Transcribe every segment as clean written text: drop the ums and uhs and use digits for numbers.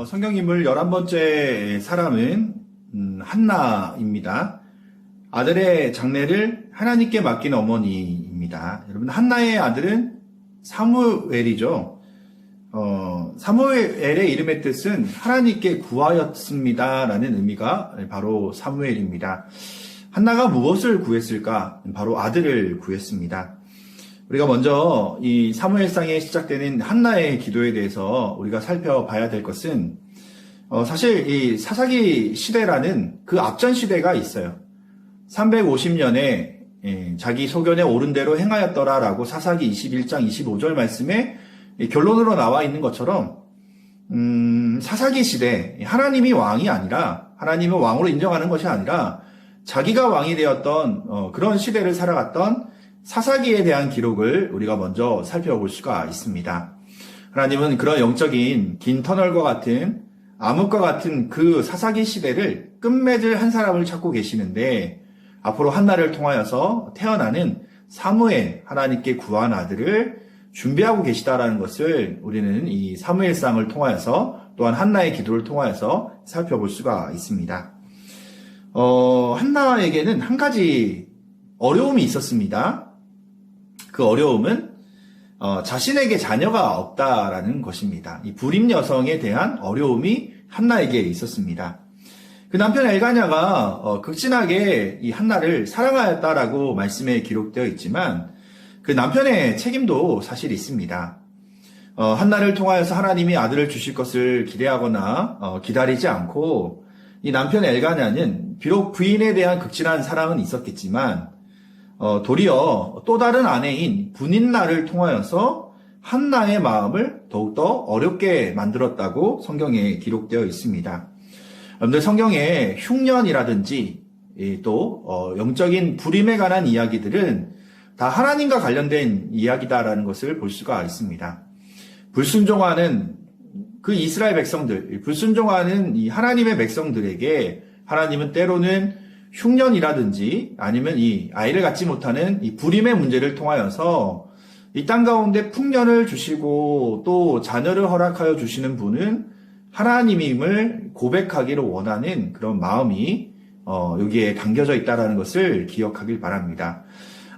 성경 인물 11번째 사람은 한나입니다. 아들의 장례를 하나님께 맡긴 어머니입니다. 여러분, 한나의 아들은 사무엘이죠. 사무엘의 이름의 뜻은 하나님께 구하였습니다 라는 의미가 바로 사무엘입니다. 한나가 무엇을 구했을까? 바로 아들을 구했습니다. 우리가 먼저 이 사무엘상에 시작되는 한나의 기도에 대해서 우리가 살펴봐야 될 것은 사실 이 사사기 시대라는 그 앞전 시대가 있어요. 350년에 자기 소견에 옳은 대로 행하였더라라고 사사기 21장 25절 말씀에 결론으로 나와 있는 것처럼 사사기 시대 하나님이 왕이 아니라 하나님을 왕으로 인정하는 것이 아니라 자기가 왕이 되었던 그런 시대를 살아갔던 사사기에 대한 기록을 우리가 먼저 살펴볼 수가 있습니다. 하나님은 그런 영적인 긴 터널과 같은 암흑과 같은 그 사사기 시대를 끝맺을 한 사람을 찾고 계시는데 앞으로 한나를 통하여서 태어나는 사무엘, 하나님께 구한 아들을 준비하고 계시다라는 것을 우리는 이 사무엘상을 통하여서 또한 한나의 기도를 통하여서 살펴볼 수가 있습니다. 한나에게는 한 가지 어려움이 있었습니다. 그 어려움은 자신에게 자녀가 없다라는 것입니다. 이 불임 여성에 대한 어려움이 한나에게 있었습니다. 그 남편 엘가냐가 극진하게 이 한나를 사랑하였다라고 말씀에 기록되어 있지만 그 남편의 책임도 사실 있습니다. 한나를 통하여서 하나님이 아들을 주실 것을 기대하거나 기다리지 않고 이 남편 엘가냐는 비록 부인에 대한 극진한 사랑은 있었겠지만 도리어 또 다른 아내인 분인나를 통하여서 한나의 마음을 더욱더 어렵게 만들었다고 성경에 기록되어 있습니다. 여러분들 성경에 흉년이라든지 또 영적인 불임에 관한 이야기들은 다 하나님과 관련된 이야기다라는 것을 볼 수가 있습니다. 불순종하는 그 이스라엘 백성들, 불순종하는 이 하나님의 백성들에게 하나님은 때로는 흉년이라든지 아니면 이 아이를 갖지 못하는 이 불임의 문제를 통하여서 이 땅 가운데 풍년을 주시고 또 자녀를 허락하여 주시는 분은 하나님임을 고백하기를 원하는 그런 마음이 여기에 담겨져 있다는 것을 기억하길 바랍니다.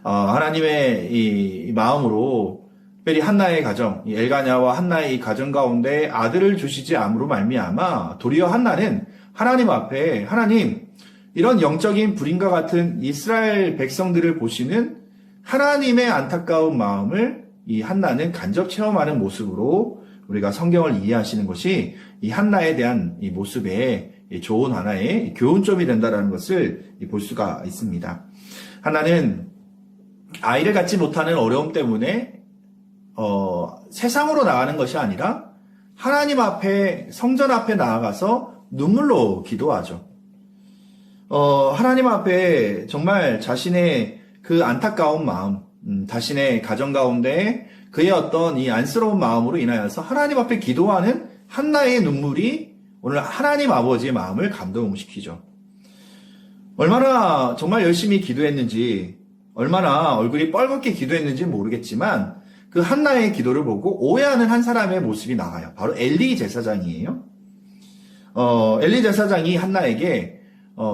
하나님의 이 마음으로 특별히 한나의 가정, 이 엘가냐와 한나의 이 가정 가운데 아들을 주시지 않음으로 말미암아 도리어 한나는 하나님 앞에 하나님 이런 영적인 불임과 같은 이스라엘 백성들을 보시는 하나님의 안타까운 마음을 이 한나는 간접 체험하는 모습으로 우리가 성경을 이해하시는 것이 이 한나에 대한 이 모습의 좋은 하나의 교훈점이 된다는 것을 볼 수가 있습니다. 한나는 아이를 갖지 못하는 어려움 때문에 세상으로 나가는 것이 아니라 하나님 앞에 성전 앞에 나아가서 눈물로 기도하죠. 하나님 앞에 정말 자신의 그 안타까운 마음, 자신의 가정 가운데 그의 어떤 이 안쓰러운 마음으로 인하여서 하나님 앞에 기도하는 한나의 눈물이 오늘 하나님 아버지의 마음을 감동시키죠. 얼마나 정말 열심히 기도했는지, 얼마나 얼굴이 뻘겋게 기도했는지 모르겠지만 그 한나의 기도를 보고 오해하는 한 사람의 모습이 나와요. 바로 엘리 제사장이에요. 엘리 제사장이 한나에게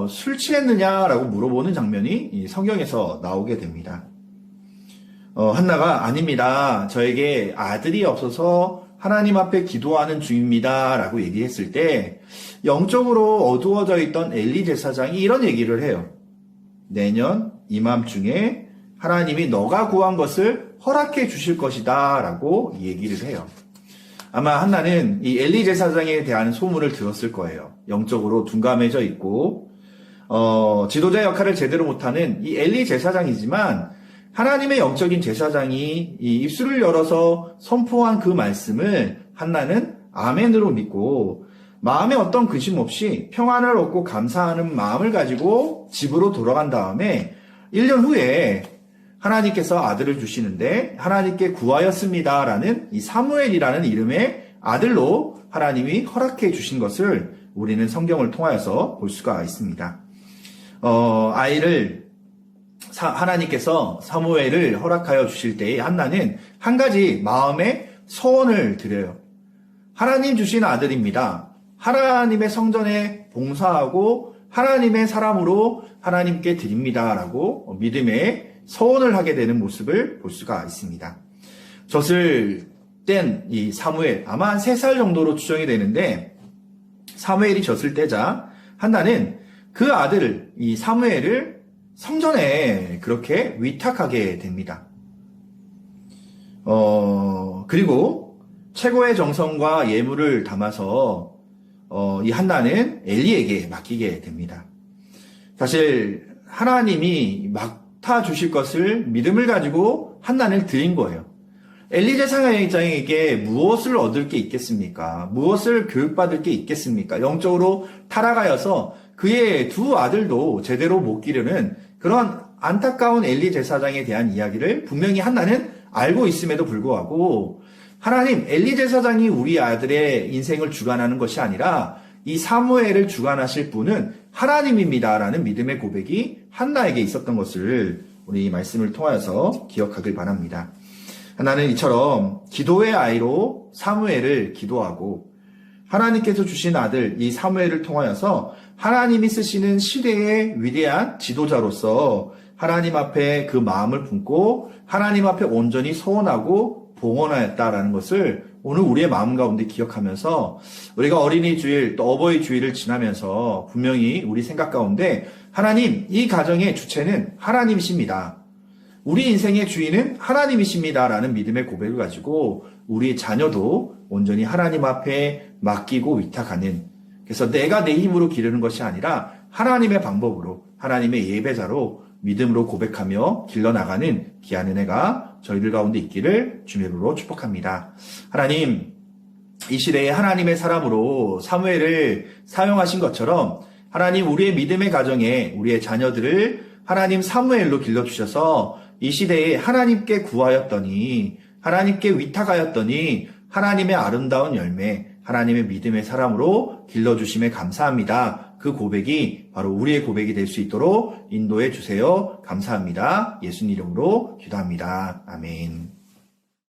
술 취했느냐라고 물어보는 장면이 이 성경에서 나오게 됩니다. 한나가 아닙니다. 저에게 아들이 없어서 하나님 앞에 기도하는 중입니다. 라고 얘기했을 때 영적으로 어두워져 있던 엘리 제사장이 이런 얘기를 해요. 내년 이맘중에 하나님이 너가 구한 것을 허락해 주실 것이다. 라고 얘기를 해요. 아마 한나는 이 엘리 제사장에 대한 소문을 들었을 거예요. 영적으로 둔감해져 있고 지도자 역할을 제대로 못하는 이 엘리 제사장이지만 하나님의 영적인 제사장이 이 입술을 열어서 선포한 그 말씀을 한나는 아멘으로 믿고 마음에 어떤 근심 없이 평안을 얻고 감사하는 마음을 가지고 집으로 돌아간 다음에 1년 후에 하나님께서 아들을 주시는데 하나님께 구하였습니다라는 이 사무엘이라는 이름의 아들로 하나님이 허락해 주신 것을 우리는 성경을 통하여서 볼 수가 있습니다. 아이를 하나님께서 사무엘을 허락하여 주실 때에 한나는 한 가지 마음의 소원을 드려요. 하나님 주신 아들입니다. 하나님의 성전에 봉사하고 하나님의 사람으로 하나님께 드립니다라고 믿음의 서원을 하게 되는 모습을 볼 수가 있습니다. 젖을 뗀 이 사무엘, 아마 한 3살 정도로 추정이 되는데, 사무엘이 젖을 떼자 한나는 그 아들 이 사무엘을 성전에 그렇게 위탁하게 됩니다. 그리고 최고의 정성과 예물을 담아서 이 한나는 엘리에게 맡기게 됩니다. 사실 하나님이 맡아 주실 것을 믿음을 가지고 한나를 드린 거예요. 엘리 제사장에게 무엇을 얻을 게 있겠습니까? 무엇을 교육받을 게 있겠습니까? 영적으로 타락하여서 그의 2 아들도 제대로 못 기르는 그런 안타까운 엘리 제사장에 대한 이야기를 분명히 한나는 알고 있음에도 불구하고, 하나님, 엘리 제사장이 우리 아들의 인생을 주관하는 것이 아니라 이 사무엘을 주관하실 분은 하나님입니다라는 믿음의 고백이 한나에게 있었던 것을 우리 말씀을 통하여서 기억하길 바랍니다. 한나는 이처럼 기도의 아이로 사무엘을 기도하고, 하나님께서 주신 아들 이 사무엘을 통하여서 하나님이 쓰시는 시대의 위대한 지도자로서 하나님 앞에 그 마음을 품고 하나님 앞에 온전히 서원하고 봉헌하였다라는 것을 오늘 우리의 마음 가운데 기억하면서, 우리가 어린이 주일 또 어버이 주일을 지나면서 분명히 우리 생각 가운데 하나님, 이 가정의 주체는 하나님이십니다. 우리 인생의 주인은 하나님이십니다라는 믿음의 고백을 가지고 우리 자녀도 온전히 하나님 앞에 맡기고 위탁하는, 그래서 내가 내 힘으로 기르는 것이 아니라 하나님의 방법으로, 하나님의 예배자로 믿음으로 고백하며 길러나가는 귀한 은혜가 저희들 가운데 있기를 주님의 이름으로 축복합니다. 하나님, 이 시대에 하나님의 사람으로 사무엘을 사용하신 것처럼 하나님, 우리의 믿음의 가정에 우리의 자녀들을 하나님 사무엘로 길러주셔서 이 시대에 하나님께 구하였더니, 하나님께 위탁하였더니 하나님의 아름다운 열매, 하나님의 믿음의 사람으로 길러주심에 감사합니다. 그 고백이 바로 우리의 고백이 될 수 있도록 인도해 주세요. 감사합니다. 예수님 이름으로 기도합니다. 아멘.